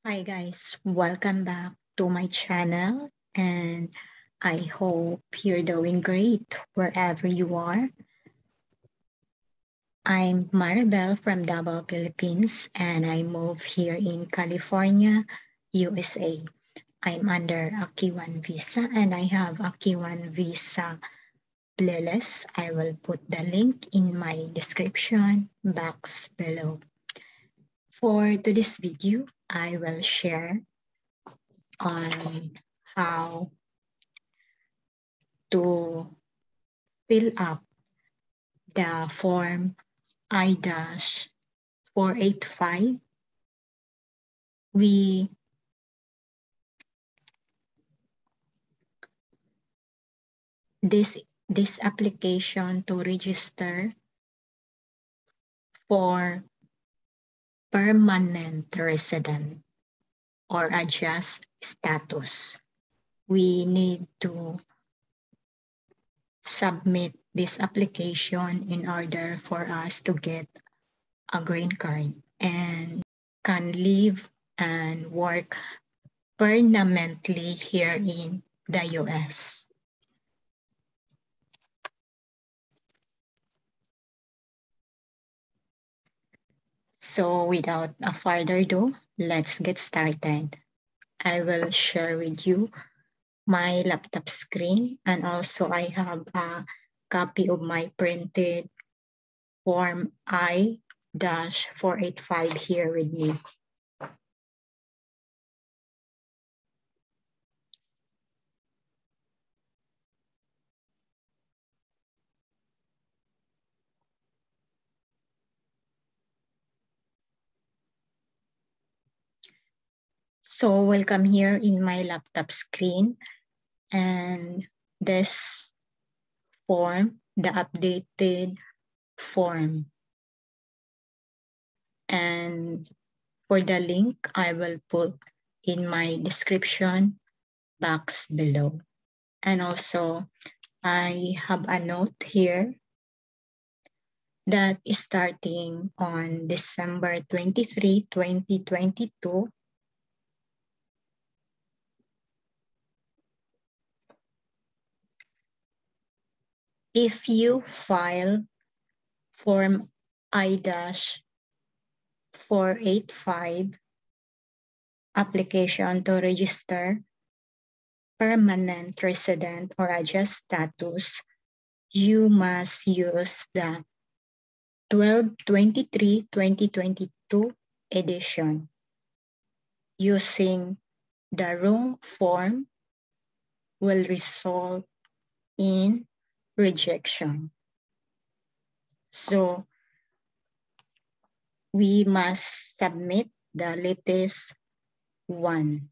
Hi guys, welcome back to my channel and I hope you're doing great wherever you are. I'm Maribel from Davao, Philippines and I moved here in California, USA. I'm under a K1 visa and I have a K1 visa playlist. I will put the link in my description box below. For today's video, I will share on how to fill up the form I-485. We this application to register for permanent resident or adjust status. We need to submit this application in order for us to get a green card and can live and work permanently here in the US. So without a further ado, let's get started. I will share with you my laptop screen and also I have a copy of my printed form I-485 here with me. So welcome here in my laptop screen and this form, the updated form. And for the link, I will put in my description box below. And also, I have a note here that is starting on December 23, 2022. If you file Form I-485 application to register permanent resident or adjust status, you must use the 12/23/2022 edition. Using the wrong form will result in rejection. So we must submit the latest one.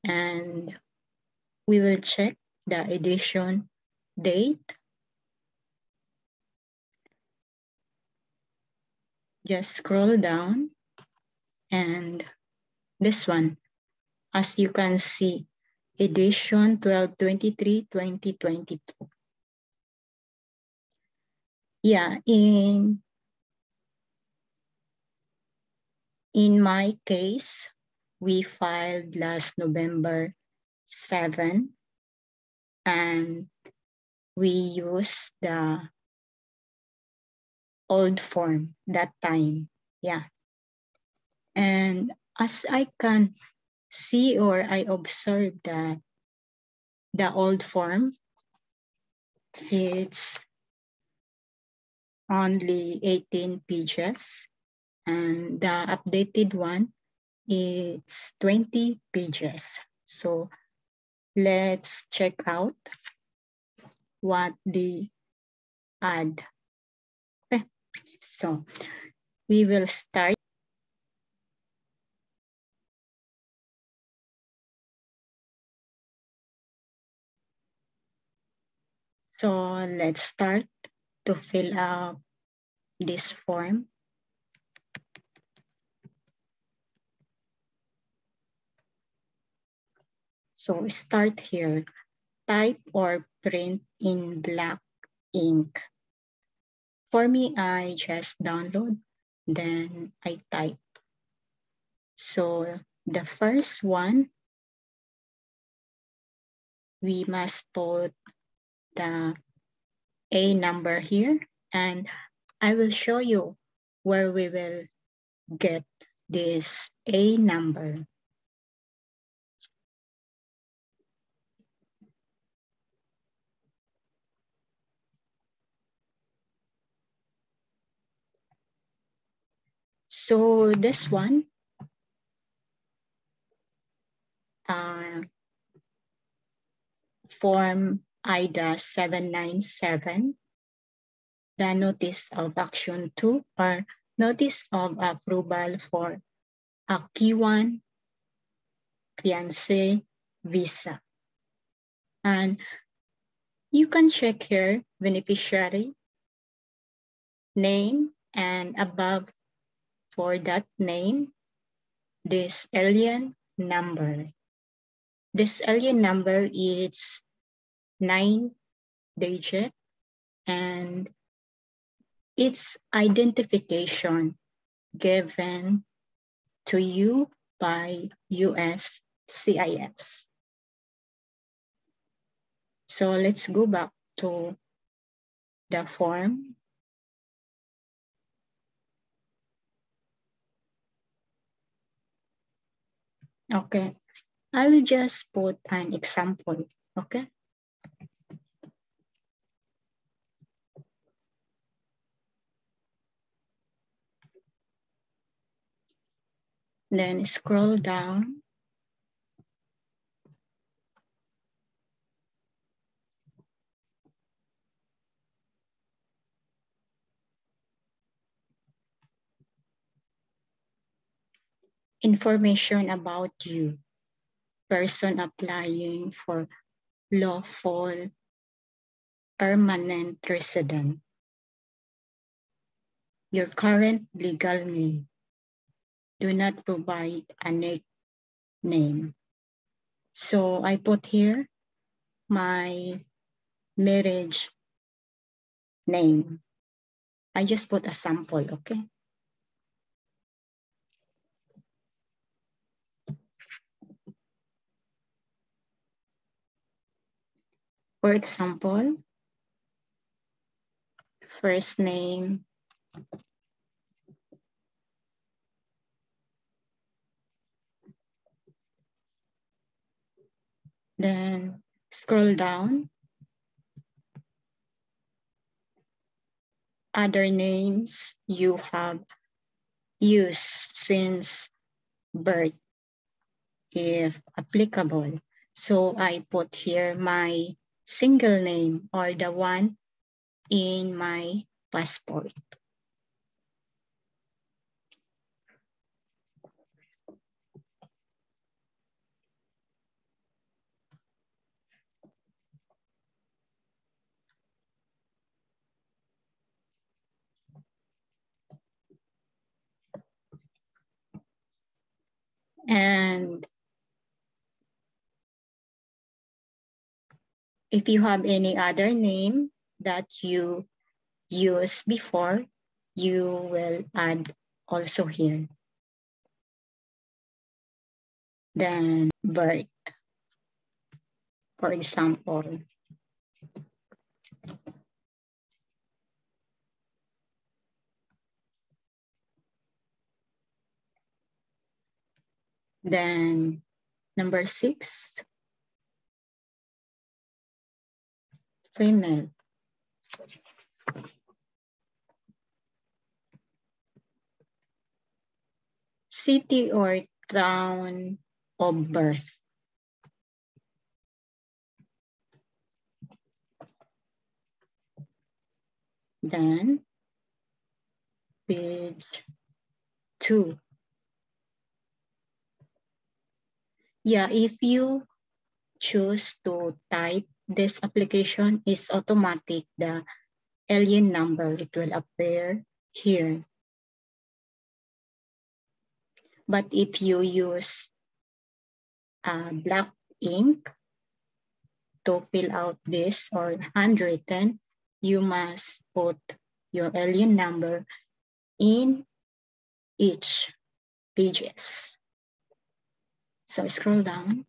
And we will check the edition date. Just scroll down and this one, as you can see, edition 12/23/2022. Yeah, in my case, we filed last November 7 and we used the old form that time. Yeah. And as I can see or I observe that the old form, it's only 18 pages and the updated one is 20 pages. So let's check out what they add. Okay. So we will start. So let's start to fill out this form. So start here, type or print in black ink. For me, I just download, then I type. So the first one, we must put the A number here, and I will show you where we will get this A number. So this one, Form IDA 797, the Notice of Action 2 or Notice of Approval for a Kiwan Fiancé Visa. And you can check here beneficiary name, and above for that name, this alien number. This alien number is 9-digit, and its identification given to you by USCIS. So let's go back to the form. Okay, I will just put an example, okay? Then scroll down. Information about you, person applying for lawful permanent resident, your current legal name. Do not provide a nickname. So I put here my marriage name. I just put a sample, okay? For example, first name, then scroll down. Other names you have used since birth, if applicable. So I put here my single name or the one in my passport. And if you have any other name that you used before, you will add also here. Then birth, for example. Then number 6, female. City or town of birth. Then page 2. Yeah, if you choose to type this application, is automatic. The alien number, it will appear here. But if you use black ink to fill out this or handwritten, you must put your alien number in each pages. So scroll down.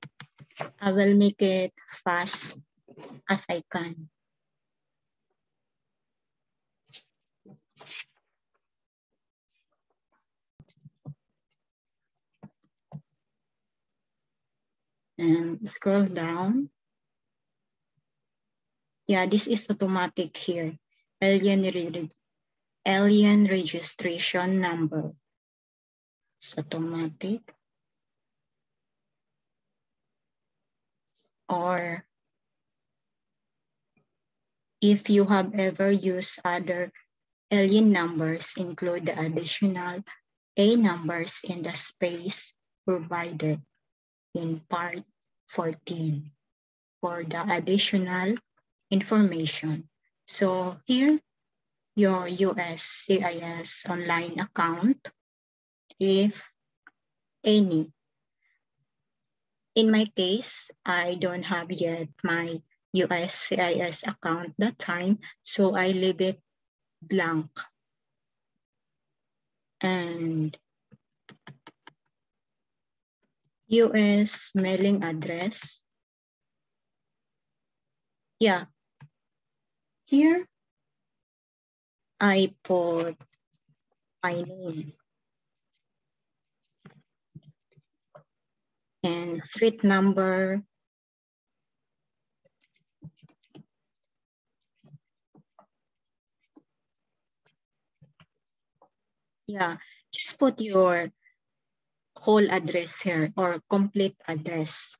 I will make it fast as I can. And scroll down. Yeah, this is automatic here. Alien registration number. It's automatic. Or if you have ever used other alien numbers, include the additional A numbers in the space provided in part 14 for the additional information. So here, your USCIS online account, if any. In my case, I don't have yet my USCIS account that time, so I leave it blank. And US mailing address. Yeah, here I put my name and street number. Yeah, just put your whole address here or complete address.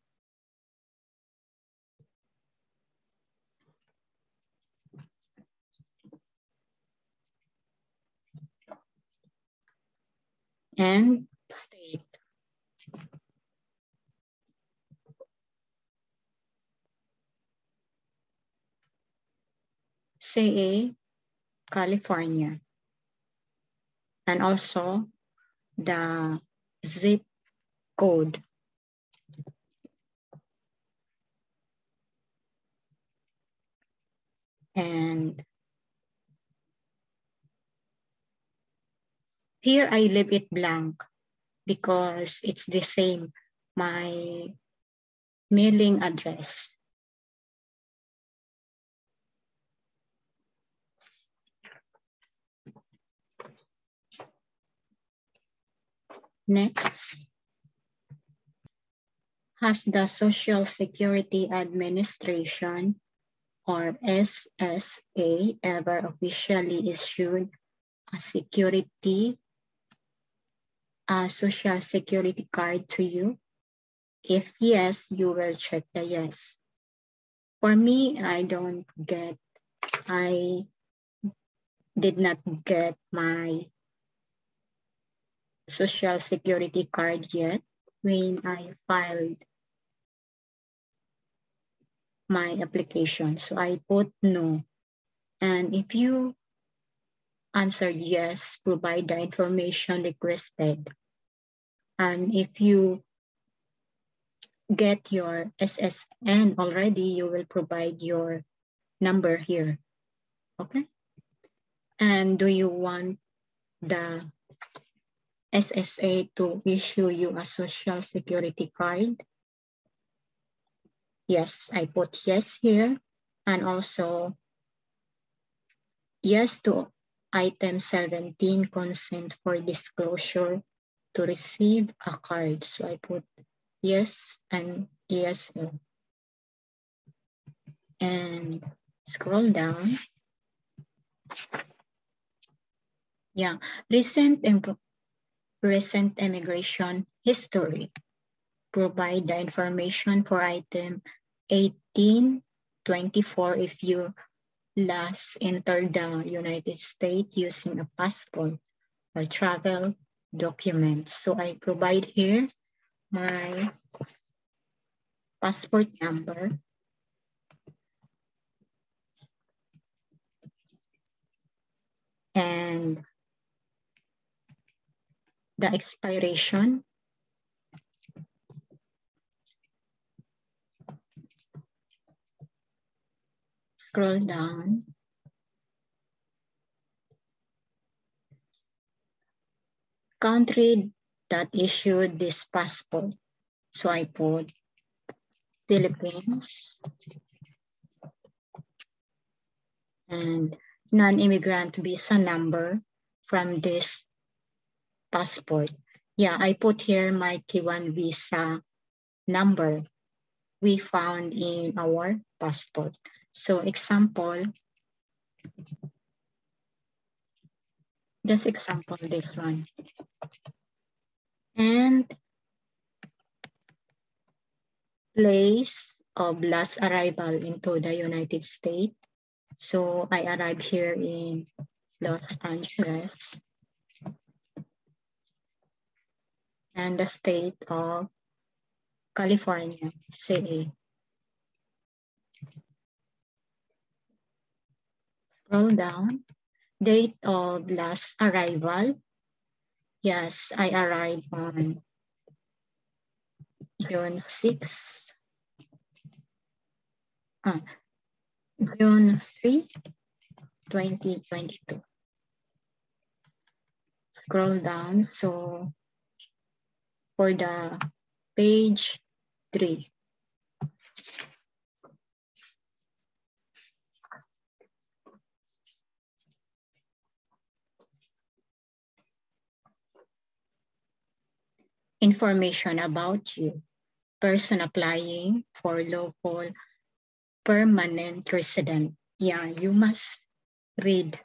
And state. Say California. And also the zip code. And here I leave it blank because it's the same, my mailing address. Next, has the Social Security Administration or SSA ever officially issued a social security card to you? If yes, you will check the yes. For me, I did not get my social security card yet when I filed my application. So I put no. And if you answered yes, provide the information requested. And if you get your SSN already, you will provide your number here. Okay? And do you want the SSA to issue you a social security card? Yes, I put yes here. And also yes to item 17, consent for disclosure to receive a card. So I put yes and yes. And scroll down. Yeah, recent immigration history. Provide the information for item 1824 if you last entered the United States using a passport or travel document. So I provide here my passport number and the expiration. Scroll down. Country that issued this passport. So I put Philippines and non-immigrant visa number from this passport. Yeah, I put here my K1 visa number we found in our passport. So example, just example this one. And place of last arrival into the United States. So I arrived here in Los Angeles and the state of California, CA. Scroll down, date of last arrival. Yes, I arrived on June 6th. June 3, 2022. Scroll down. So for the page 3. Information about you. Person applying for local permanent resident. Yeah, you must read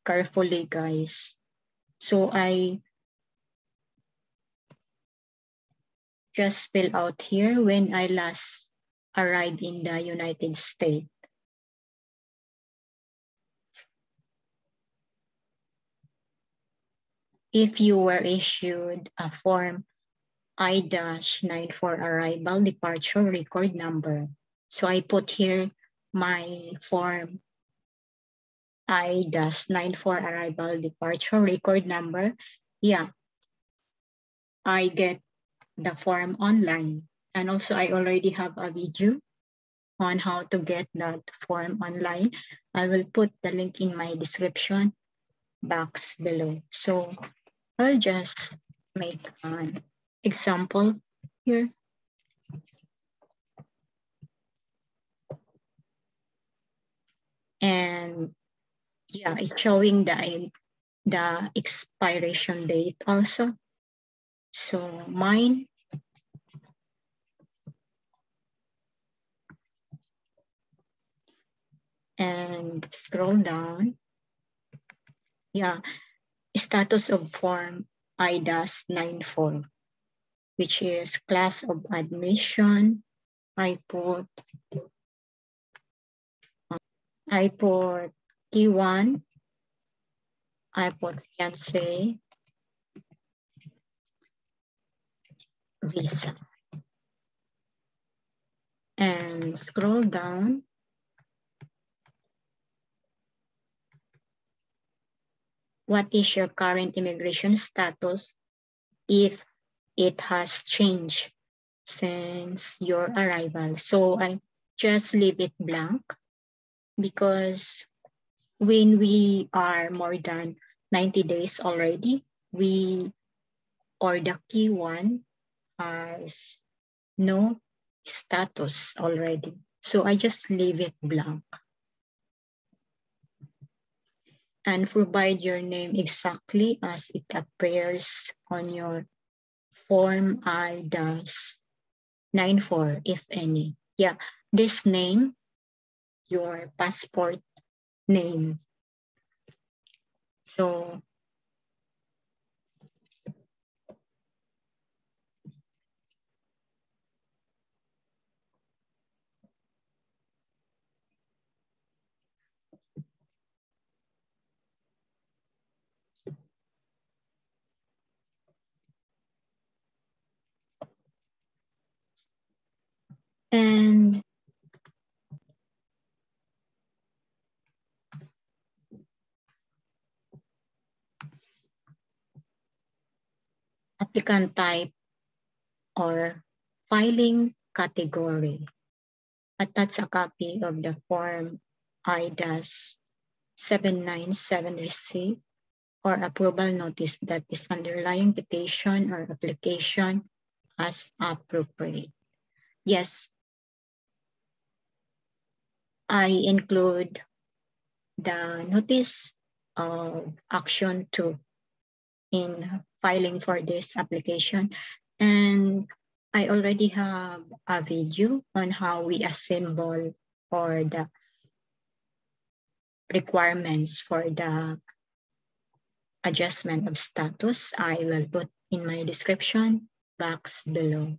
carefully, guys. So I just fill out here when I last arrived in the United States. If you were issued a form I-94 arrival departure record number. So I put here my form I-94 arrival departure record number. Yeah, I get the form online. And also I already have a video on how to get that form online. I will put the link in my description box below. So I'll just make an example here. And yeah, it's showing the expiration date also. So mine, and scroll down. Yeah, status of form I-94, which is class of admission. I put K1, I put fiancé visa. And scroll down. What is your current immigration status if it has changed since your arrival? So I just leave it blank because when we are more than 90 days already, the K1 has no status already. So I just leave it blank. And provide your name exactly as it appears on your form I-94, if any. Yeah, this name, your passport name. So and applicant type or filing category. Attach a copy of the form I-797 receipt or approval notice that is underlying petition or application as appropriate. Yes, I include the notice of action 2 in filing for this application. And I already have a video on how we assemble or the requirements for the adjustment of status. I will put in my description box below.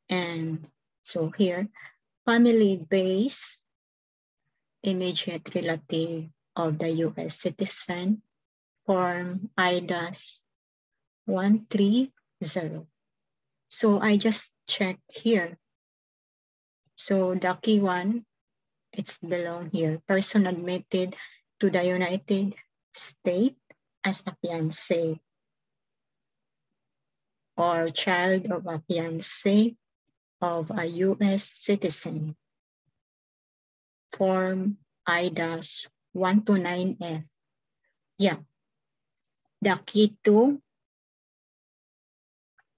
And so here, family-based immediate relative of the US citizen, form IDAS 130. So I just check here. So the key one, it's belong here. Person admitted to the United States as a fiancé or child of a fiancé of a US citizen. Form IDAS 129F. Yeah, the key to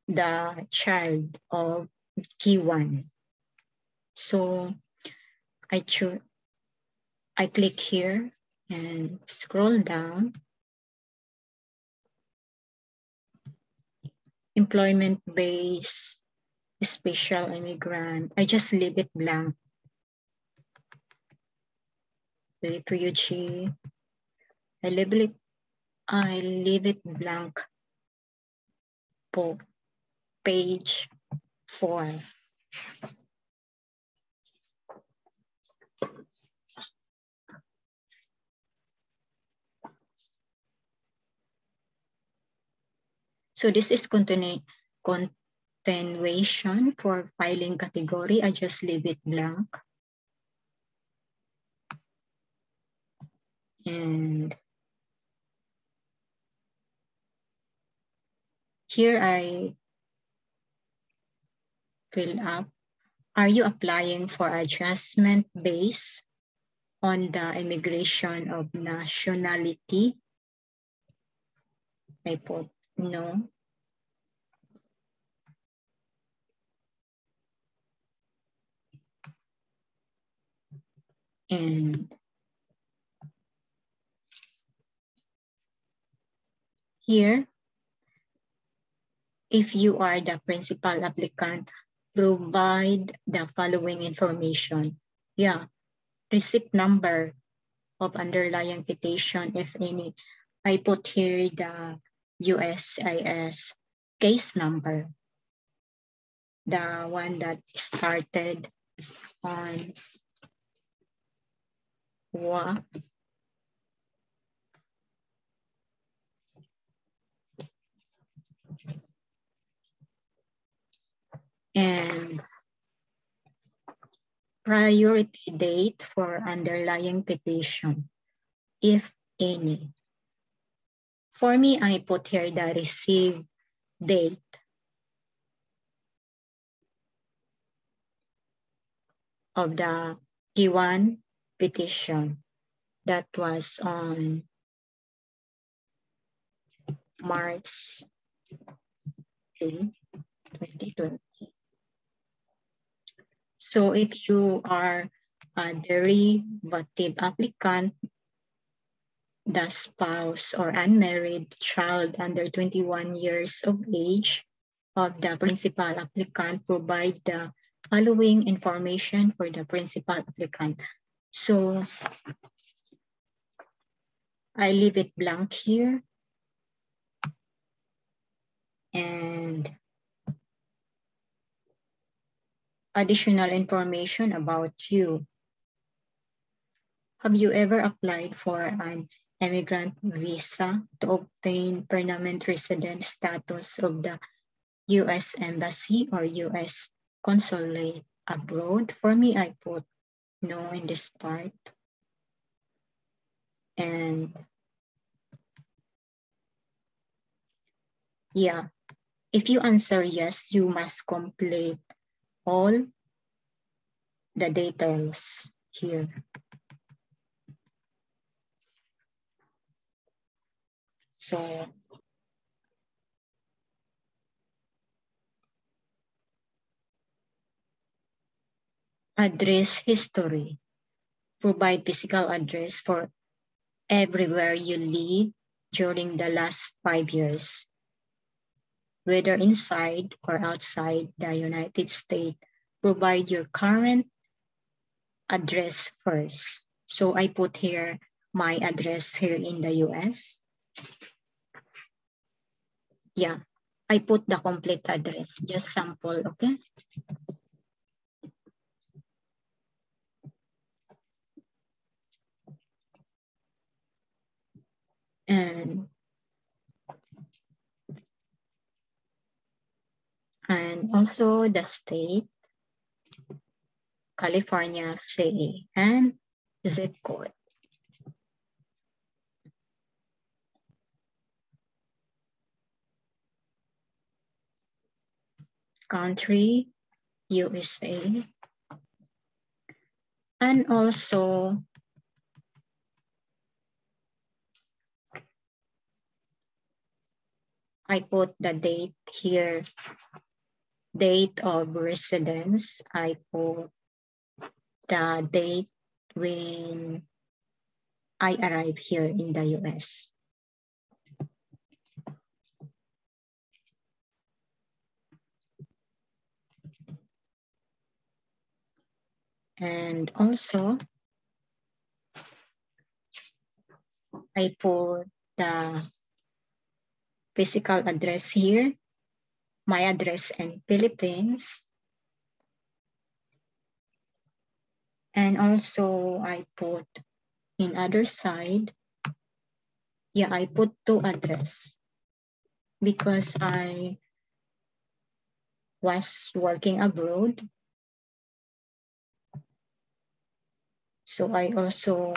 the child of key one. So I click here and scroll down. Employment-based special immigrant. I just leave it blank. Refugee. I leave it blank po. Page 4. So this is continuation for filing category. I just leave it blank. And here I fill up. Are you applying for adjustment based on the immigration of nationality? I put no. And here, if you are the principal applicant, provide the following information. Yeah, receipt number of underlying petition, if any. I put here the USIS case number, the one that started on WA. And priority date for underlying petition, if any. For me, I put here the receive date. Of the G1 petition that was on March 3, 2020. So if you are a derivative applicant, the spouse or unmarried child under 21 years of age of the principal applicant, provide the following information for the principal applicant. So I leave it blank here. And additional information about you. Have you ever applied for an immigrant visa to obtain permanent resident status of the US Embassy or US Consulate abroad? For me, I put no in this part. And yeah, if you answer yes, you must complete all the details here. So Address history. Provide physical address for everywhere you live during the last 5 years, whether inside or outside the United States. Provide your current address first. So I put here my address here in the US. Yeah, I put the complete address, just sample, okay? And also the state, California, CA, and zip code. Country, USA. And also I put the date here, date of residence. I put the date when I arrived here in the US. And also I put the physical address here, my address in Philippines. And also I put in other side, yeah, I put 2 address because I was working abroad. So I also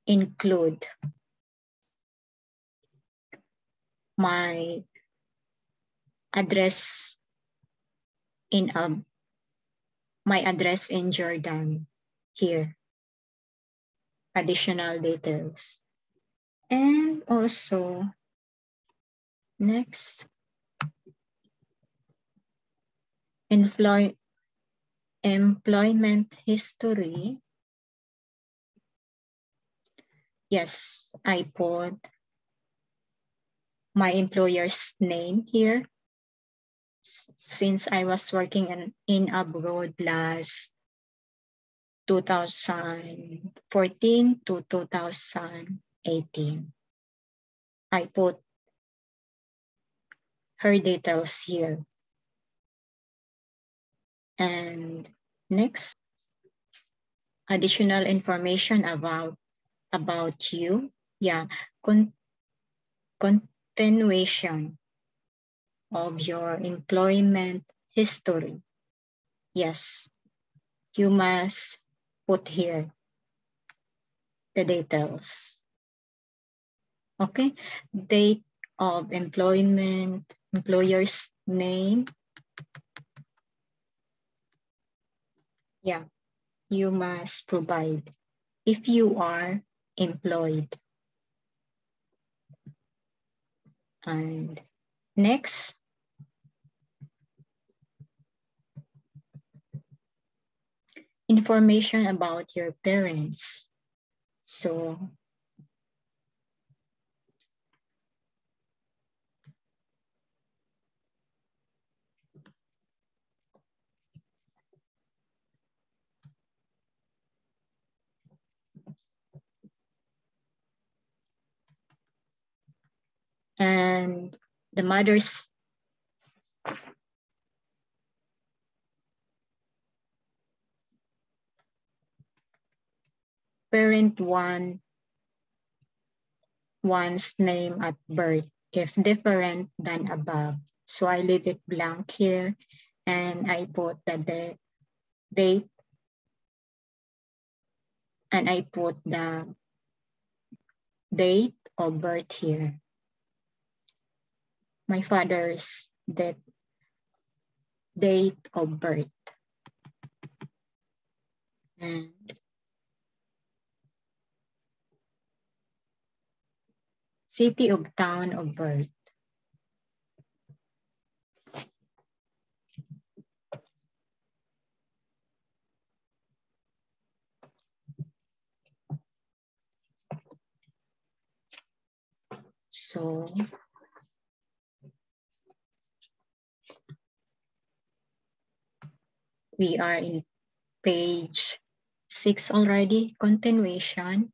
include my address in my address in Jordan here, additional details. And also next, employment history. Yes, I put my employer's name here since I was working in abroad last 2014 to 2018. I put her details here. And next, additional information about you. Yeah, continuation of your employment history. Yes, you must put here the details. Okay, date of employment, employer's name. Yeah, you must provide if you are employed. And next, information about your parents. So and the mother's parent one's name at birth if different than above. So I leave it blank here and I put the date and I put the date of birth here. My father's date of birth. And city of town of birth. So we are in page 6 already, continuation.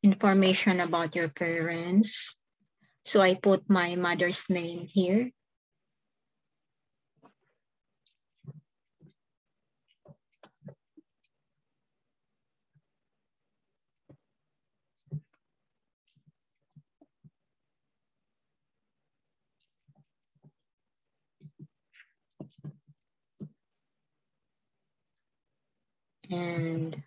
Information about your parents. So I put my mother's name here. And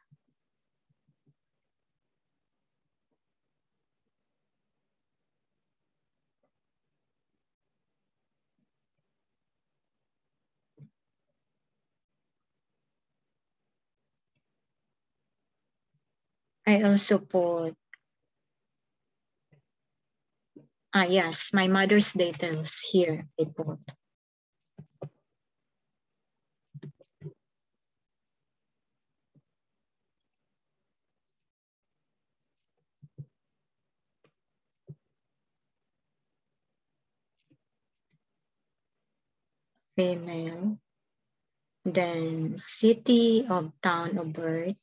I also put, yes, my mother's details here. I put. Female. Then city of town of birth.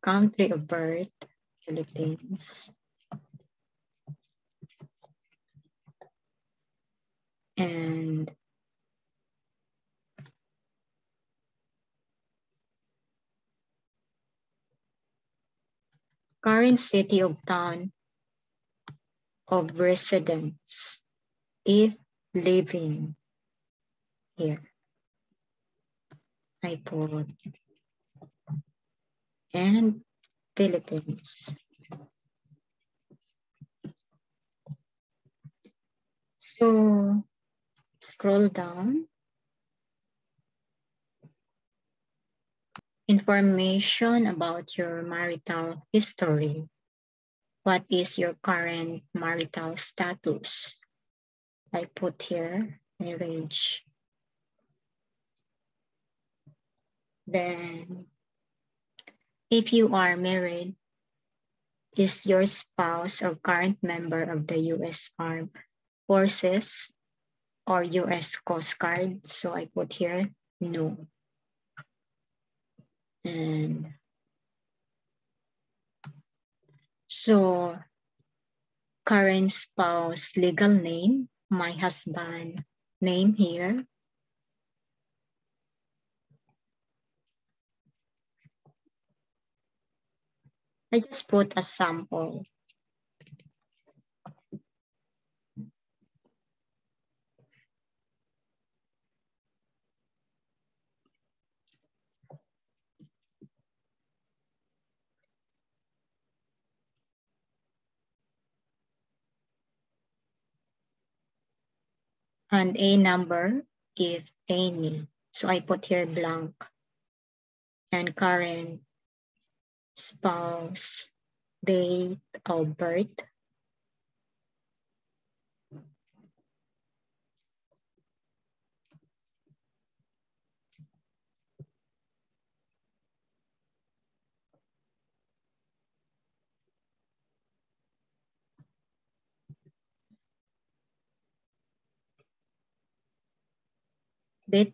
Country of birth, Philippines. And current city of town of residence if living here. I put and Philippines. So scroll down. Information about your marital history. What is your current marital status? I put here marriage. Then if you are married, is your spouse or current member of the U.S. Armed Forces or U.S. Coast Guard? So I put here no. And so current spouse legal name, my husband name here. I just put a sample. And a number if any. So I put here blank. And current spouse date of birth. Date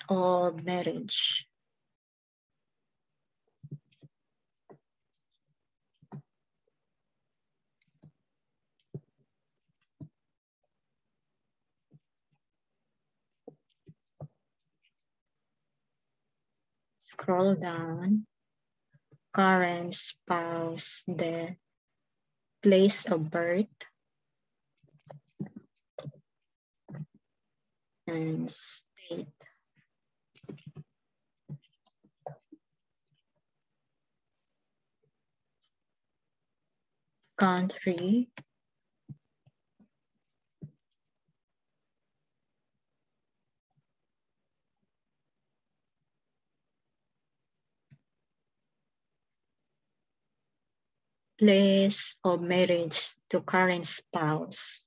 of marriage. Scroll down. Current spouse, the place of birth, and state. Country. place of marriage to current spouse.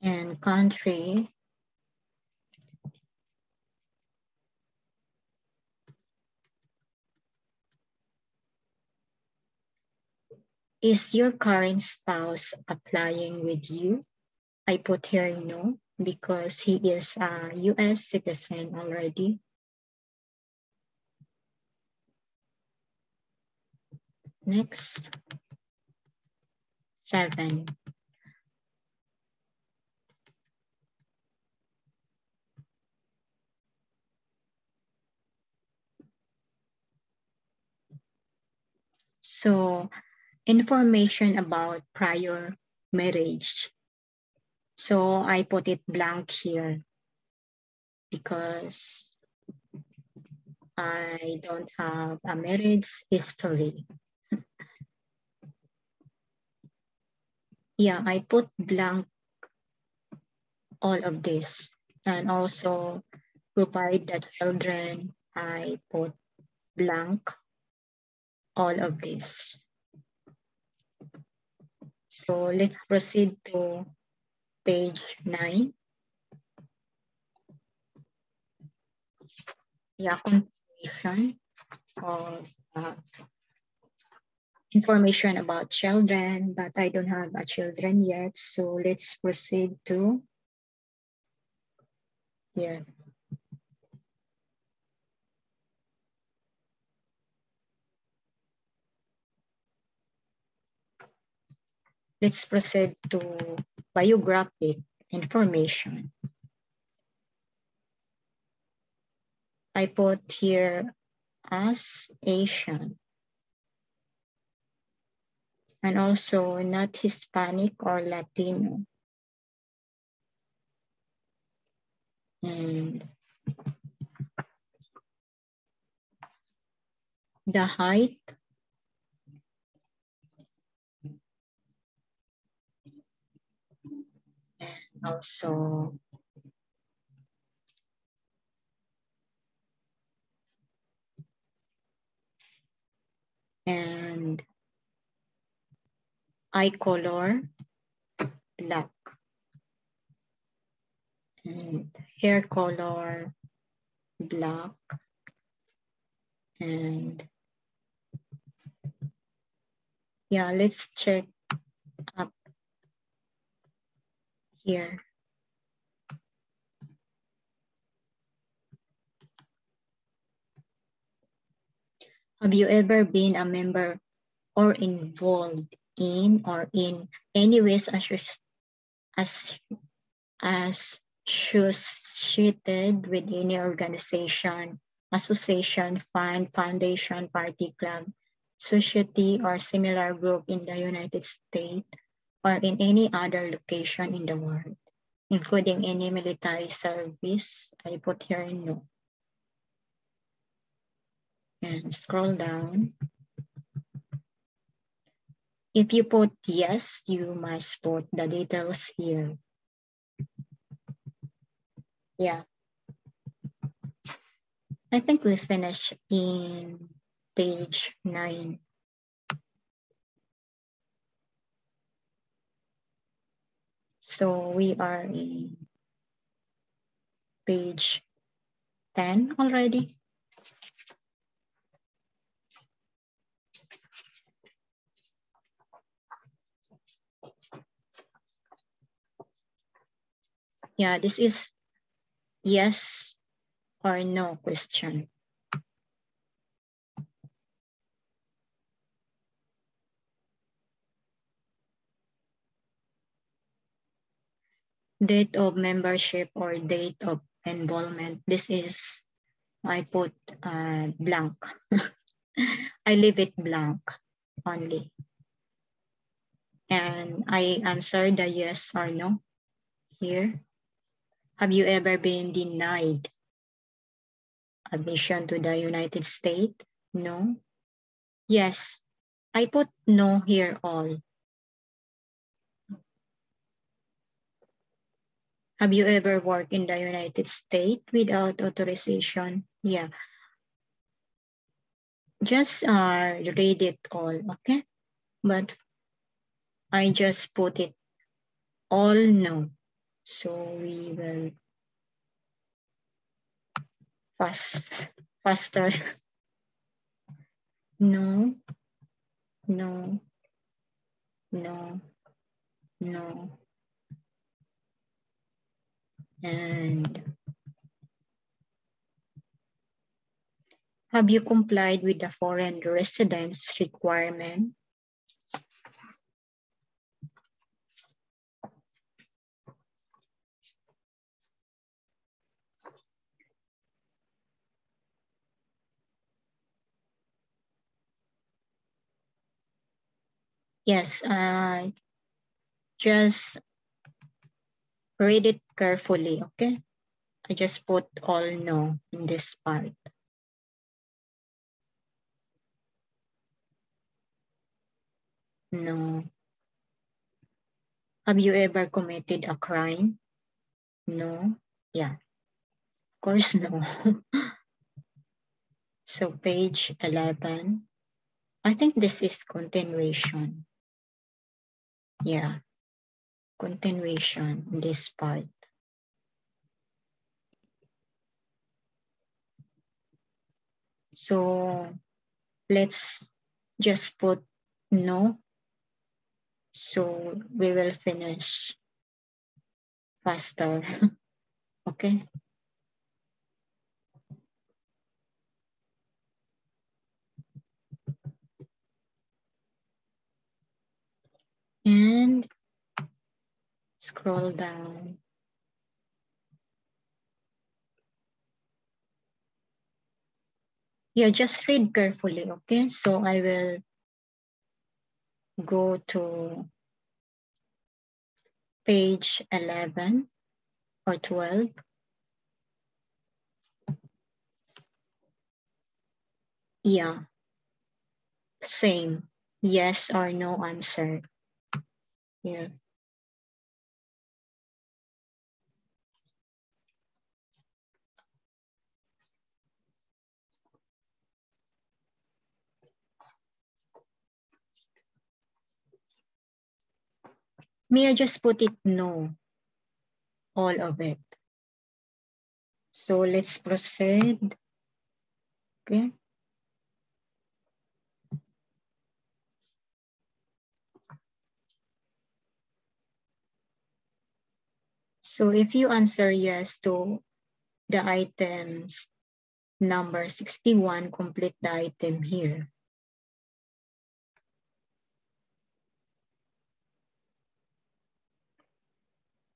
And country, is your current spouse applying with you? I put here no, because he is a US citizen already. Next, 7. So, information about prior marriage. So I put it blank here because I don't have a marriage history. Yeah, I put blank all of this, and also provide the children, I put blank all of this. So let's proceed to page 9. Yeah, continuation of information about children, but I don't have a children yet. So let's proceed to here. Let's proceed to biographic information. I put here as Asian, and also not Hispanic or Latino. And the height, and also and eye color, black, and hair color, black, and yeah, let's check up here. Have you ever been a member or involved in or in any ways associated with any organization, association, fund, foundation, party, club, society, or similar group in the United States or in any other location in the world, including any military service? I put here no. And scroll down. If you put yes, you must put the details here. Yeah. I think we finished in page 9. So we are in page 10 already. Yeah, this is yes or no question. Date of membership or date of involvement. This is, I put blank. I leave it blank only. And I answer the yes or no here. Have you ever been denied admission to the United States? No. Yes, I put no here all. Have you ever worked in the United States without authorization? Yeah. Just read it all, okay? But I just put it all no. So we will faster. No, no, no, no. And have you complied with the foreign residence requirement? Yes, just read it carefully, okay? I just put all no in this part. No. Have you ever committed a crime? No. Yeah. Of course, no. So page 11. I think this is continuation. Yeah. Continuation in this part. So let's just put no. So we will finish faster. Okay. And scroll down. Yeah, just read carefully, okay? So I will go to page 11 or 12. Yeah, same. Yes or no answer. Yeah. May I just put it no, all of it. So let's proceed. Okay. So if you answer yes to the items number 61, complete the item here.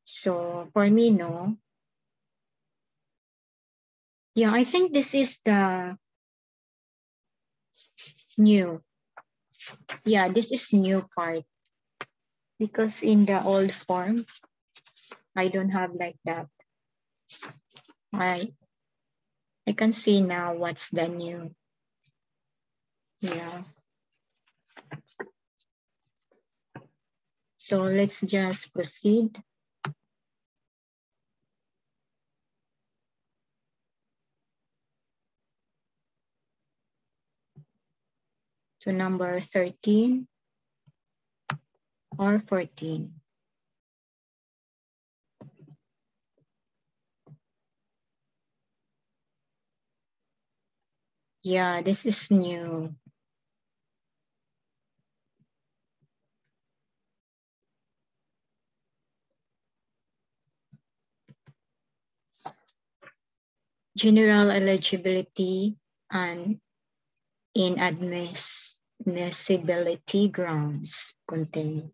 So for me, no. Yeah, I think this is the new. Yeah, this is new part. Because in the old form, I don't have like that. I can see now what's the new. Yeah. So let's just proceed. To number 13 or 14. Yeah, this is new. General eligibility and inadmissibility grounds contain.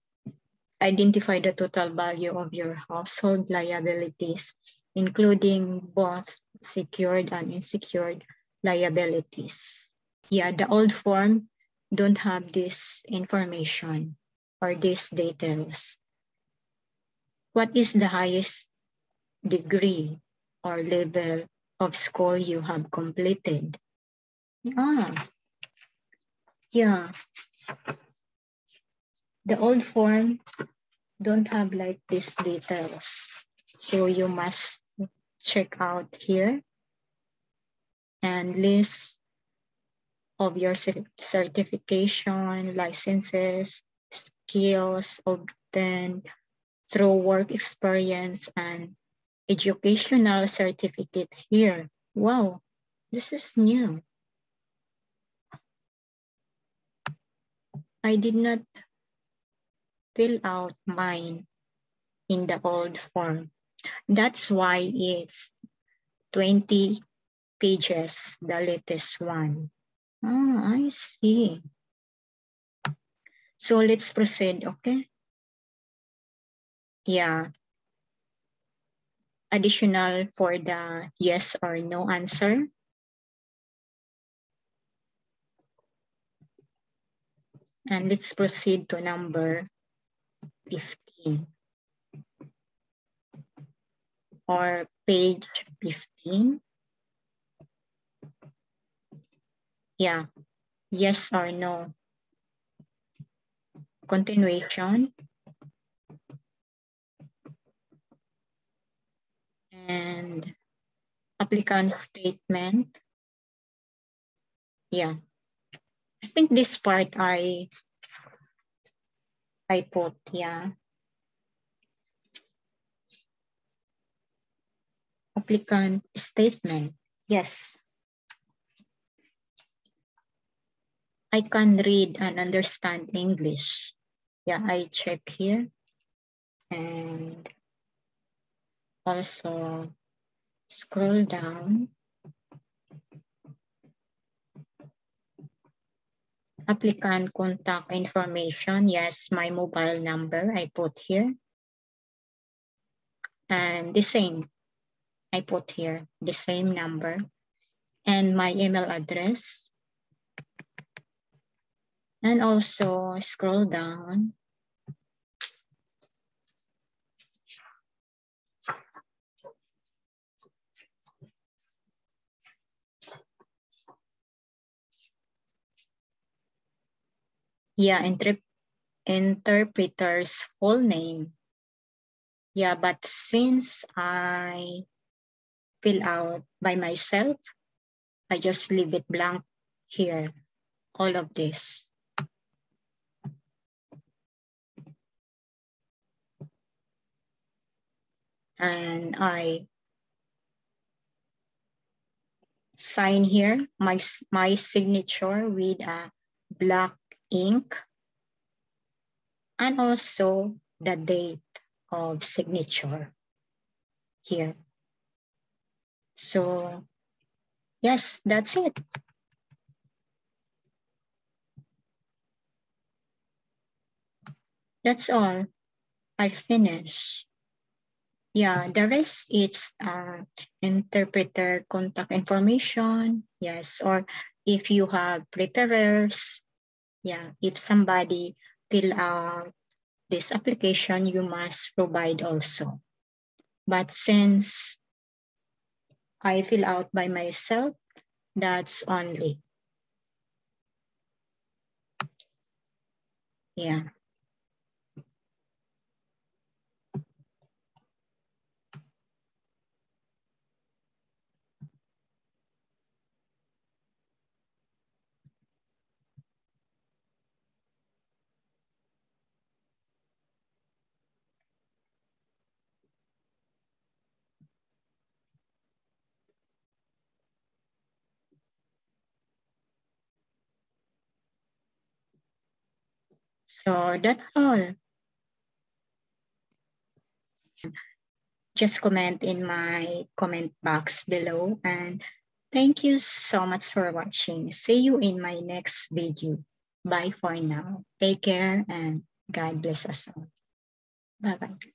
Identify the total value of your household liabilities, including both secured and unsecured liabilities. Yeah, the old form don't have this information or these details. What is the highest degree or level of school you have completed. Yeah. The old form don't have like these details. So you must check out here and list of your certification, licenses, skills obtained through work experience and educational certificate here. Wow, this is new. I did not fill out mine in the old form. That's why it's 20 pages, the latest one. Oh, I see. So let's proceed, okay? Yeah. Additional for the yes or no answer. And let's proceed to number 15 or page 15. Yeah, yes or no. Continuation. And applicant statement. Yeah, I think this part I put, yeah. Applicant statement, yes. I can read and understand English. Yeah, I check here. And also scroll down. Applicant contact information, yes, my mobile number I put here. And the same, I put here, the same number. And my email address. And also scroll down. Yeah, interpreter's full name. Yeah, but since I fill out by myself, I just leave it blank here, all of this. And I sign here my signature with a black ink and also the date of signature here. So yes, that's it. That's all. I finished. Yeah, the rest is interpreter contact information. Yes, or if you have preparers, yeah, if somebody fill out this application, you must provide also. But since I fill out by myself, that's only. Yeah. So that's all. Just comment in my comment box below, and thank you so much for watching. See you in my next video. Bye for now. Take care and God bless us all. Bye-bye.